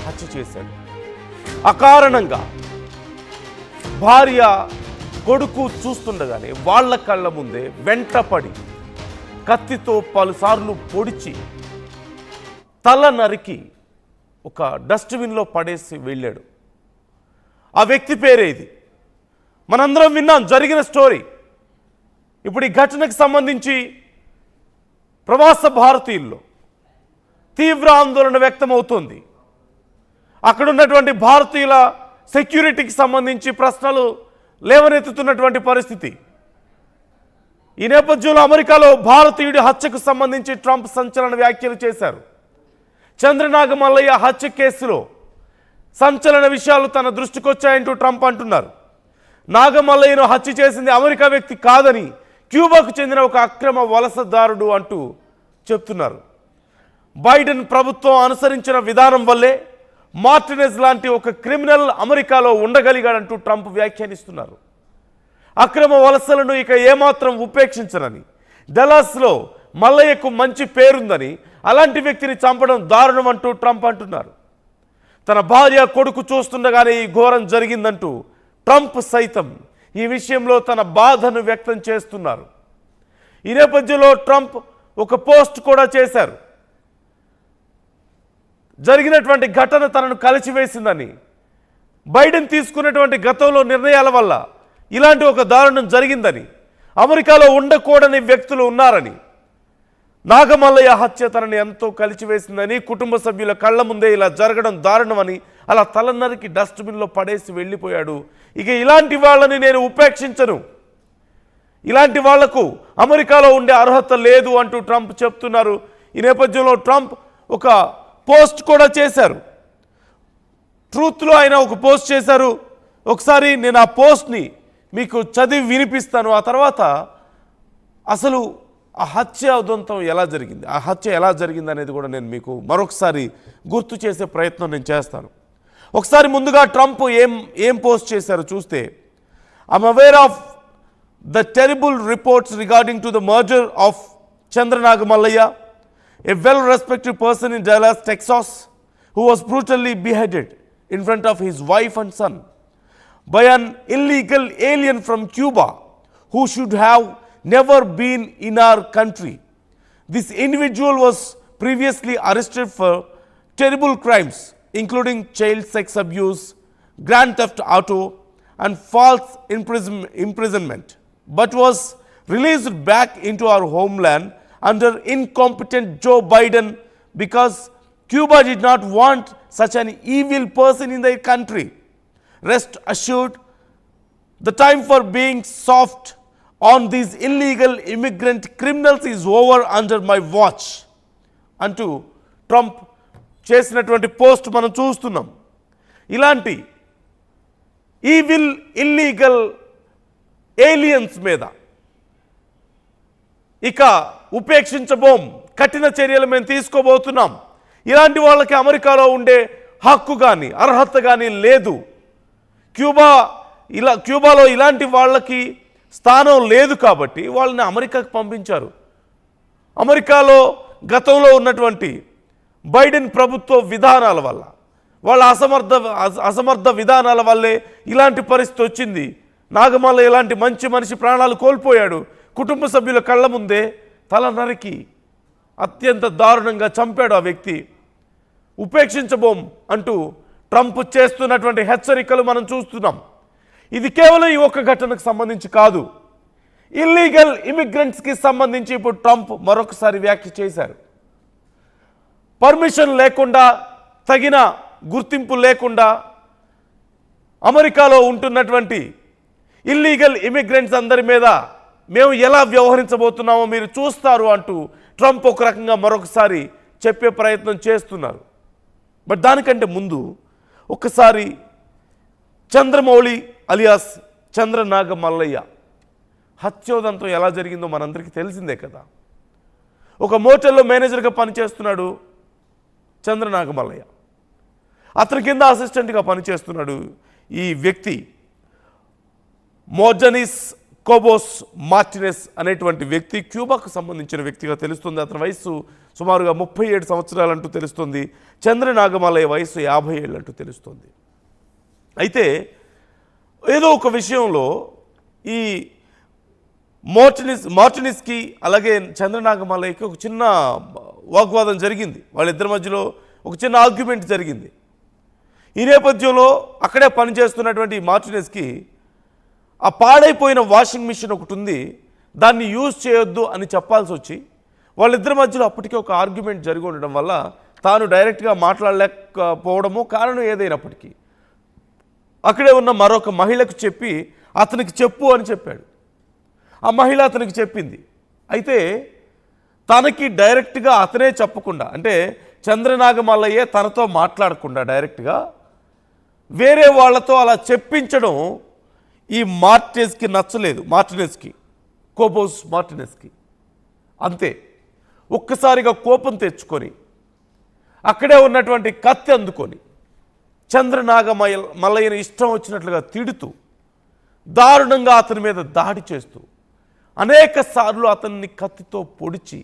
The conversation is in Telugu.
హత్య చేశాడు. అకారణంగా భార్య కొడుకు చూస్తుండగానే వాళ్ళ కళ్ళ ముందే వెంటపడి కత్తితో పలుసార్లు పొడిచి తల నరికి ఒక డస్ట్బిన్లో పడేసి వెళ్ళాడు. ఆ వ్యక్తి పేరే ఇది. మనందరం విన్నాం జరిగిన స్టోరీ. ఇప్పుడు ఈ ఘటనకు సంబంధించి ప్రవాస భారతీయుల్లో తీవ్ర ఆందోళన వ్యక్తమవుతోంది. అక్కడ ఉన్నటువంటి భారతీయుల సెక్యూరిటీకి సంబంధించి ప్రశ్నలు లేవనెత్తుతున్నటువంటి పరిస్థితి. ఈ నేపథ్యంలో అమెరికాలో భారతీయుడి హత్యకు సంబంధించి ట్రంప్ సంచలన వ్యాఖ్యలు చేశారు. చంద్రనాగ మల్లయ్య హత్య కేసులో సంచలన విషయాలు తన దృష్టికొచ్చాయంటూ ట్రంప్ అంటున్నారు. నాగమల్లయ్యను హత్య చేసింది అమెరికా వ్యక్తి కాదని క్యూబాకు చెందిన ఒక అక్రమ వలసదారుడు అంటూ చెప్తున్నారు. బైడెన్ ప్రభుత్వం అనుసరించిన విధానం వల్లే మార్టినెజ్ లాంటి ఒక క్రిమినల్ అమెరికాలో ఉండగలిగాడంటూ ట్రంప్ వ్యాఖ్యానిస్తున్నారు. అక్రమ వలసలను ఇక ఏమాత్రం ఉపేక్షించనని, డల్లాస్లో మల్లయ్యకు మంచి పేరుందని, అలాంటి వ్యక్తిని చంపడం దారుణం అంటూ ట్రంప్ అంటున్నారు. తన భార్య కొడుకు చూస్తుండగానే ఈ ఘోరం జరిగిందంటూ ట్రంప్ సైతం ఈ విషయంలో తన బాధను వ్యక్తం చేస్తున్నారు. ఈ నేపథ్యంలో ట్రంప్ ఒక పోస్ట్ కూడా చేశారు. జరిగినటువంటి ఘటన తనను కలిచివేసిందని, బైడెన్ తీసుకున్నటువంటి గతంలో నిర్ణయాల వల్ల ఇలాంటి ఒక దారుణం జరిగిందని, అమెరికాలో ఉండకూడని వ్యక్తులు ఉన్నారని, నాగమల్లయ్య హత్య తనని ఎంతో కలిచివేసిందని, కుటుంబ సభ్యుల కళ్ళ ముందే ఇలా జరగడం దారుణమని, అలా తలనరికి డస్ట్బిన్లో పడేసి వెళ్ళిపోయాడు. ఇక ఇలాంటి వాళ్ళని నేను ఉపేక్షించను, ఇలాంటి వాళ్లకు అమెరికాలో ఉండే అర్హత లేదు అంటూ ట్రంప్ చెప్తున్నారు. ఈ నేపథ్యంలో ట్రంప్ ఒక పోస్ట్ కూడా చేశారు. ట్రూత్లో ఆయన ఒక పోస్ట్ చేశారు. ఒకసారి నేను ఆ పోస్ట్ని మీకు చదివి వినిపిస్తాను. ఆ తర్వాత అసలు ఆ హత్య ఉదంతం ఎలా జరిగింది, ఆ హత్య ఎలా జరిగింది అనేది కూడా నేను మీకు మరొకసారి గుర్తు చేసే ప్రయత్నం నేను చేస్తాను. ఒకసారి ముందుగా ట్రంప్ ఏం పోస్ట్ చేశారో చూస్తే, I'm aware of the terrible reports regarding to the murder of Chandranaga Mallayya, a well-respected person in Dallas, Texas, who was brutally beheaded in front of his wife and son by an illegal alien from Cuba who should have never been in our country. This individual was previously arrested for terrible crimes, including child sex abuse, grand theft auto, and false imprisonment, but was released back into our homeland under incompetent Joe Biden because Cuba did not want such an evil person in their country. Rest assured, the time for being soft on these illegal immigrant criminals is over under my watch. అంటూ ట్రంప్ చేసినటువంటి పోస్ట్ మనం చూస్తున్నాం. ఇలాంటి ఈవిల్ ఇల్లీగల్ ఏలియన్స్ మీద ఇక ఉపేక్షించబోం, కఠిన చర్యలు మేము తీసుకోబోతున్నాం, ఇలాంటి వాళ్ళకి అమెరికాలో ఉండే హక్కు కానీ అర్హత కానీ లేదు, క్యూబాలో ఇలాంటి వాళ్ళకి స్థానం లేదు కాబట్టి వాళ్ళని అమెరికాకు పంపించారు. అమెరికాలో గతంలో ఉన్నటువంటి బైడెన్ ప్రభుత్వ విధానాల వల్ల, వాళ్ళ అసమర్థ విధానాల వల్లే ఇలాంటి పరిస్థితి వచ్చింది. నాగమల్ల ఇలాంటి మంచి మనిషి ప్రాణాలు కోల్పోయాడు. కుటుంబ సభ్యుల కళ్ళ ముందే తల నరికి అత్యంత దారుణంగా చంపాడు ఆ వ్యక్తి. ఉపేక్షించబోం అంటూ ట్రంప్ చేస్తున్నటువంటి హెచ్చరికలు మనం చూస్తున్నాం. ఇది కేవలం ఈ ఒక్క ఘటనకు సంబంధించి కాదు, ఇల్లీగల్ ఇమిగ్రెంట్స్కి సంబంధించి ఇప్పుడు ట్రంప్ మరొకసారి వ్యాఖ్య చేశారు. పర్మిషన్ లేకుండా, తగిన గుర్తింపు లేకుండా అమెరికాలో ఉంటున్నటువంటి ఇల్లీగల్ ఇమిగ్రెంట్స్ అందరి మీద మేము ఎలా వ్యవహరించబోతున్నామో మీరు చూస్తారు అంటూ ట్రంప్ ఒక రకంగా మరొకసారి చెప్పే ప్రయత్నం చేస్తున్నారు. బట్ దానికంటే ముందు ఒక్కసారి చంద్రమౌళి అలియాస్ చంద్రనాగ మల్లయ్య హత్యోదంతం ఎలా జరిగిందో మనందరికీ తెలిసిందే కదా. ఒక మోటల్లో మేనేజర్గా పనిచేస్తున్నాడు చంద్రనాగ మల్లయ్య. అతని కింద అసిస్టెంట్గా పనిచేస్తున్నాడు ఈ వ్యక్తి మోర్జనిస్ కోబోస్ మార్టినెస్ అనేటువంటి వ్యక్తి క్యూబాకు సంబంధించిన వ్యక్తిగా తెలుస్తుంది. అతని వయసు సుమారుగా 37 సంవత్సరాలంటూ తెలుస్తుంది. చంద్రనాగమలయ్య వయసు 50 ఏళ్ళంటూ తెలుస్తుంది. అయితే ఏదో ఒక విషయంలో ఈ మార్టినిస్కి అలాగే చంద్రనాగమలయ్యకి ఒక చిన్న వాగ్వాదం జరిగింది. వాళ్ళిద్దరి మధ్యలో ఒక చిన్న ఆర్గ్యుమెంట్ జరిగింది. ఈ నేపథ్యంలో అక్కడే పనిచేస్తున్నటువంటి మార్టినెస్కి ఆ పాడైపోయిన వాషింగ్ మిషన్ ఒకటి ఉంది, దాన్ని యూజ్ చేయొద్దు అని చెప్పాల్సి వచ్చి వాళ్ళిద్దరి మధ్యలో అప్పటికే ఒక ఆర్గ్యుమెంట్ జరిగి ఉండడం వల్ల తాను డైరెక్ట్గా మాట్లాడలేకపోవడము కారణం ఏదైనప్పటికీ అక్కడే ఉన్న మరొక మహిళకు చెప్పి అతనికి చెప్పు అని చెప్పాడు. ఆ మహిళ అతనికి చెప్పింది. అయితే తనకి డైరెక్ట్గా అతనే చెప్పకుండా, అంటే చంద్రనాగమల్లయ్యే తనతో మాట్లాడకుండా డైరెక్ట్గా వేరే వాళ్ళతో అలా చెప్పించడం ఈ మార్టినెస్కి నచ్చలేదు. కోబోస్ మార్టినెస్కి అంతే. ఒక్కసారిగా కోపం తెచ్చుకొని అక్కడే ఉన్నటువంటి కత్తి అందుకొని చంద్రనాగమల్లయ్యని ఇష్టం వచ్చినట్లుగా తిడుతూ దారుణంగా అతని మీద దాడి చేస్తూ అనేక సార్లు అతన్ని కత్తితో పొడిచి